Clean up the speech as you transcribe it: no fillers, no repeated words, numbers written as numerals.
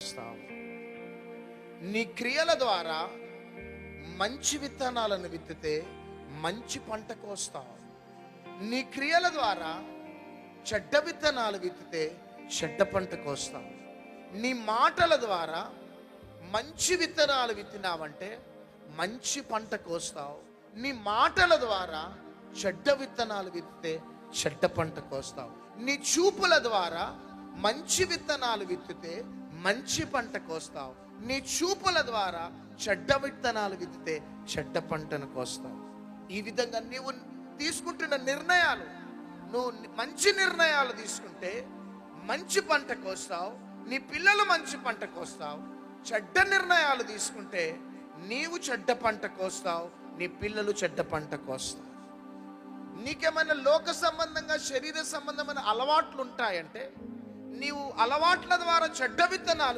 కోస్తావు. నీ క్రియల ద్వారా మంచి విత్తనాలను విత్తితే మంచి పంట కోస్తావు. నీ క్రియల ద్వారా చెడ్డ విత్తనాలు విత్తితే చెడ్డ పంట కోస్తావు. నీ మాటల ద్వారా మంచి విత్తనాలు విత్తినావంటే మంచి పంట కోస్తావు. నీ మాటల ద్వారా చెడ్డ విత్తనాలు విత్తితే చెడ్డ పంట కోస్తావు. నీ చూపుల ద్వారా మంచి విత్తనాలు విత్తితే మంచి పంట కోస్తావు. నీ చూపుల ద్వారా చెడ్డ విత్తనాలు విత్తితే చెడ్డ పంటను కోస్తావు. ఈ విధంగా నీవు తీసుకుంటున్న నిర్ణయాలు, నువ్వు మంచి నిర్ణయాలు తీసుకుంటే మంచి పంట కోస్తావు. నీ పిల్లలు మంచి పంట కోస్తావు. చెడ్డ నిర్ణయాలు తీసుకుంటే నీవు చెడ్డ పంట కోస్తావు, నీ పిల్లలు చెడ్డ పంట కోస్తావు. నీకేమైనా లోక సంబంధంగా శరీర సంబంధమైన అలవాట్లు ఉంటాయంటే నీవు అలవాట్ల ద్వారా చెడ్డ విత్తనాలు